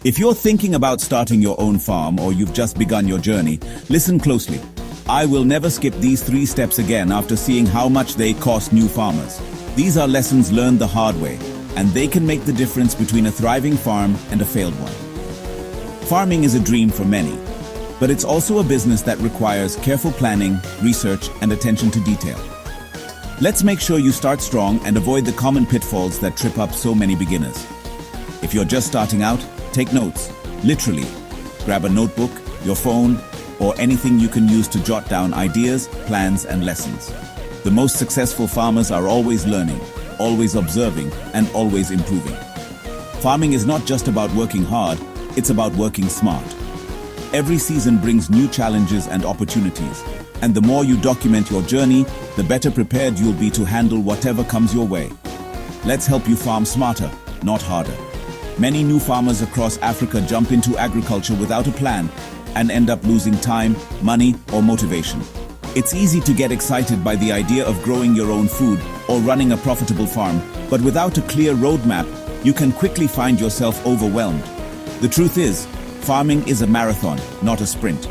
If you're thinking about starting your own farm or you've just begun your journey, listen closely. I will never skip these 3 steps again after seeing how much they cost new farmers. These are lessons learned the hard way, and they can make the difference between a thriving farm and a failed one. Farming is a dream for many, but it's also a business that requires careful planning, research, and attention to detail. Let's make sure you start strong and avoid the common pitfalls that trip up so many beginners. If you're just starting out, take notes. Literally, grab a notebook, your phone, or anything you can use to jot down ideas, plans, and lessons. The most successful farmers are always learning, always observing, and always improving. Farming is not just about working hard, it's about working smart. Every season brings new challenges and opportunities, and the more you document your journey, the better prepared you'll be to handle whatever comes your way. Let's help you farm smarter, not harder. Many new farmers across Africa jump into agriculture without a plan and end up losing time, money, or motivation. It's easy to get excited by the idea of growing your own food or running a profitable farm, but without a clear roadmap, you can quickly find yourself overwhelmed. The truth is, farming is a marathon, not a sprint.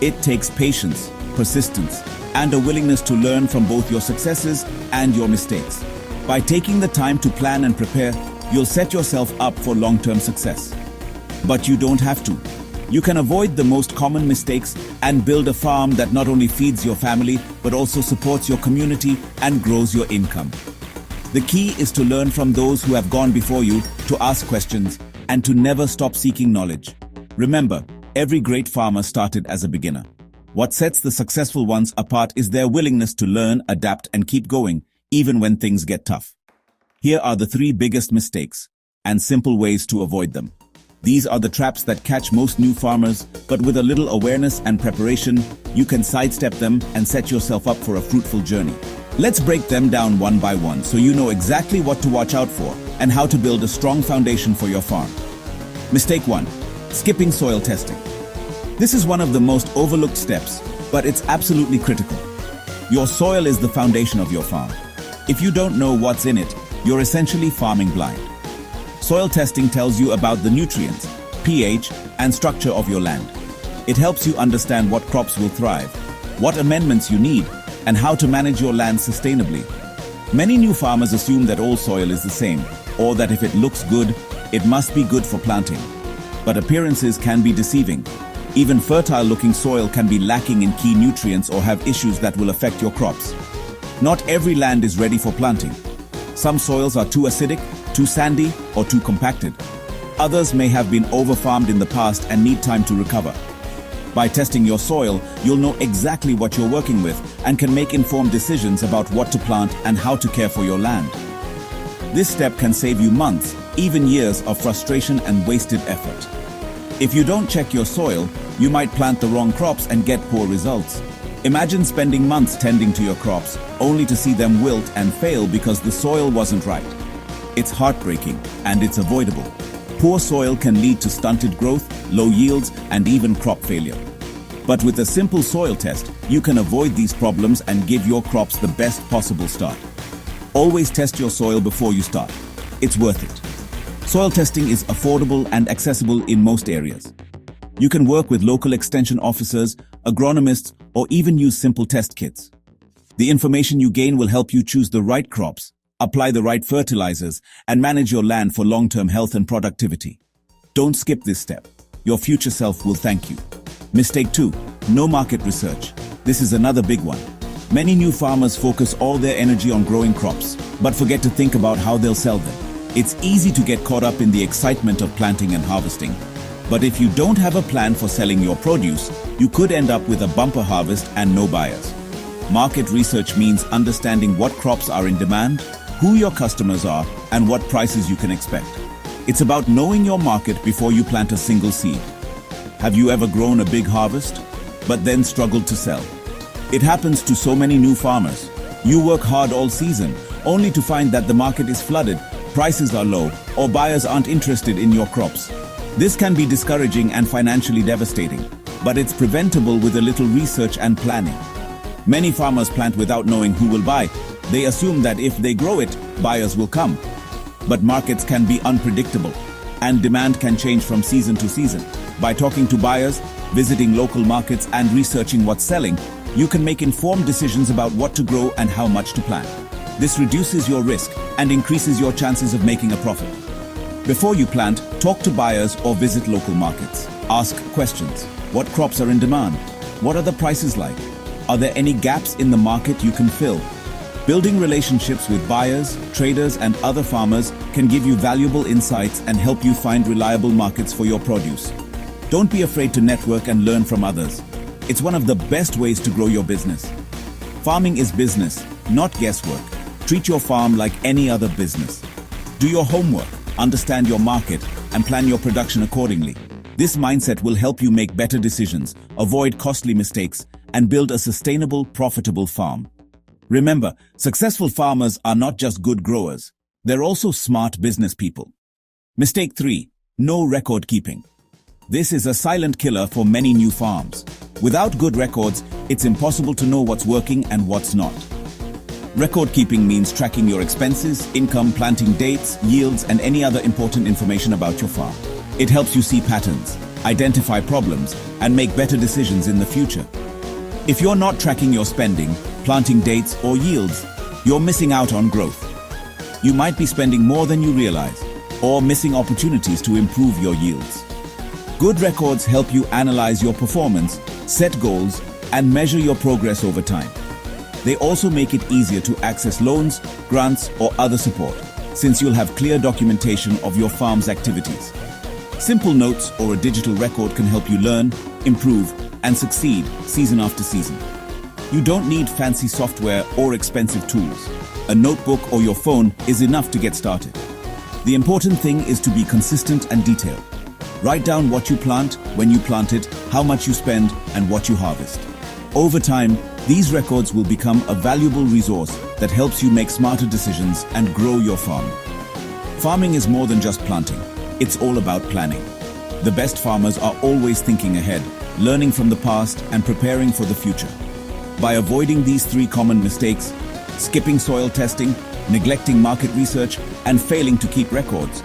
It takes patience, persistence, and a willingness to learn from both your successes and your mistakes. By taking the time to plan and prepare, you'll set yourself up for long-term success. But you don't have to. You can avoid the most common mistakes and build a farm that not only feeds your family, but also supports your community and grows your income. The key is to learn from those who have gone before you, to ask questions, and to never stop seeking knowledge. Remember, every great farmer started as a beginner. What sets the successful ones apart is their willingness to learn, adapt, and keep going, even when things get tough. Here are the 3 biggest mistakes and simple ways to avoid them. These are the traps that catch most new farmers, but with a little awareness and preparation, you can sidestep them and set yourself up for a fruitful journey. Let's break them down one by one so you know exactly what to watch out for and how to build a strong foundation for your farm. Mistake 1. Skipping soil testing. This is one of the most overlooked steps, but it's absolutely critical. Your soil is the foundation of your farm. If you don't know what's in it, you're essentially farming blind. Soil testing tells you about the nutrients, pH, and structure of your land. It helps you understand what crops will thrive, what amendments you need, and how to manage your land sustainably. Many new farmers assume that all soil is the same, or that if it looks good, it must be good for planting. But appearances can be deceiving. Even fertile-looking soil can be lacking in key nutrients or have issues that will affect your crops. Not every land is ready for planting. Some soils are too acidic, too sandy, or too compacted. Others may have been over-farmed in the past and need time to recover. By testing your soil, you'll know exactly what you're working with and can make informed decisions about what to plant and how to care for your land. This step can save you months, even years of frustration and wasted effort. If you don't check your soil, you might plant the wrong crops and get poor results. Imagine spending months tending to your crops, only to see them wilt and fail because the soil wasn't right. It's heartbreaking, and it's avoidable. Poor soil can lead to stunted growth, low yields, and even crop failure. But with a simple soil test, you can avoid these problems and give your crops the best possible start. Always test your soil before you start. It's worth it. Soil testing is affordable and accessible in most areas. You can work with local extension officers, agronomists, or even use simple test kits. The information you gain will help you choose the right crops, apply the right fertilizers, and manage your land for long-term health and productivity. Don't skip this step. Your future self will thank you. Mistake 2. No market research. This is another big one. Many new farmers focus all their energy on growing crops, but forget to think about how they'll sell them. It's easy to get caught up in the excitement of planting and harvesting. But if you don't have a plan for selling your produce, you could end up with a bumper harvest and no buyers. Market research means understanding what crops are in demand, who your customers are, and what prices you can expect. It's about knowing your market before you plant a single seed. Have you ever grown a big harvest, but then struggled to sell? It happens to so many new farmers. You work hard all season, only to find that the market is flooded, prices are low, or buyers aren't interested in your crops. This can be discouraging and financially devastating, but it's preventable with a little research and planning. Many farmers plant without knowing who will buy. They assume that if they grow it, buyers will come. But markets can be unpredictable. and demand can change from season to season. By talking to buyers, visiting local markets, and researching what's selling, you can make informed decisions about what to grow and how much to plant. This reduces your risk and increases your chances of making a profit. Before you plant, talk to buyers or visit local markets. Ask questions. What crops are in demand? What are the prices like? Are there any gaps in the market you can fill? Building relationships with buyers, traders, and other farmers can give you valuable insights and help you find reliable markets for your produce. Don't be afraid to network and learn from others. It's one of the best ways to grow your business. Farming is business, not guesswork. Treat your farm like any other business. Do your homework, understand your market, and plan your production accordingly. This mindset will help you make better decisions, avoid costly mistakes, and build a sustainable, profitable farm. Remember, successful farmers are not just good growers, they're also smart business people. Mistake 3. No record keeping. This is a silent killer for many new farms. Without good records, it's impossible to know what's working and what's not. Record keeping means tracking your expenses, income, planting dates, yields, and any other important information about your farm. It helps you see patterns, identify problems, and make better decisions in the future. If you're not tracking your spending, planting dates, or yields, you're missing out on growth. You might be spending more than you realize, or missing opportunities to improve your yields. Good records help you analyze your performance, set goals, and measure your progress over time. They also make it easier to access loans, grants, or other support, since you'll have clear documentation of your farm's activities. Simple notes or a digital record can help you learn, improve, and succeed season after season. You don't need fancy software or expensive tools. A notebook or your phone is enough to get started. The important thing is to be consistent and detailed. Write down what you plant, when you plant it, how much you spend, and what you harvest. Over time, these records will become a valuable resource that helps you make smarter decisions and grow your farm. Farming is more than just planting. It's all about planning. The best farmers are always thinking ahead, learning from the past, and preparing for the future. By avoiding these 3 common mistakes, skipping soil testing, neglecting market research, and failing to keep records,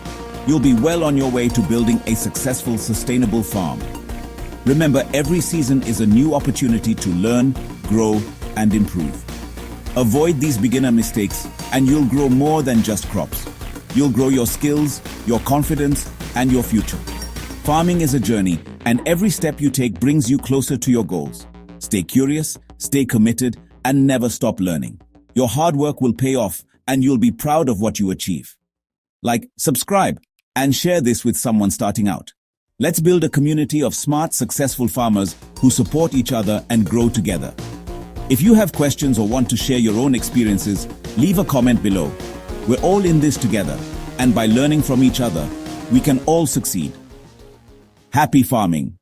you'll be well on your way to building a successful, sustainable farm. Remember, every season is a new opportunity to learn, grow, and improve. Avoid these beginner mistakes, and you'll grow more than just crops. You'll grow your skills, your confidence, and your future. Farming is a journey, and every step you take brings you closer to your goals. Stay curious, stay committed, and never stop learning. Your hard work will pay off, and you'll be proud of what you achieve. Like, subscribe, and share this with someone starting out. Let's build a community of smart, successful farmers who support each other and grow together. If you have questions or want to share your own experiences, leave a comment below. We're all in this together, and by learning from each other, we can all succeed. Happy farming!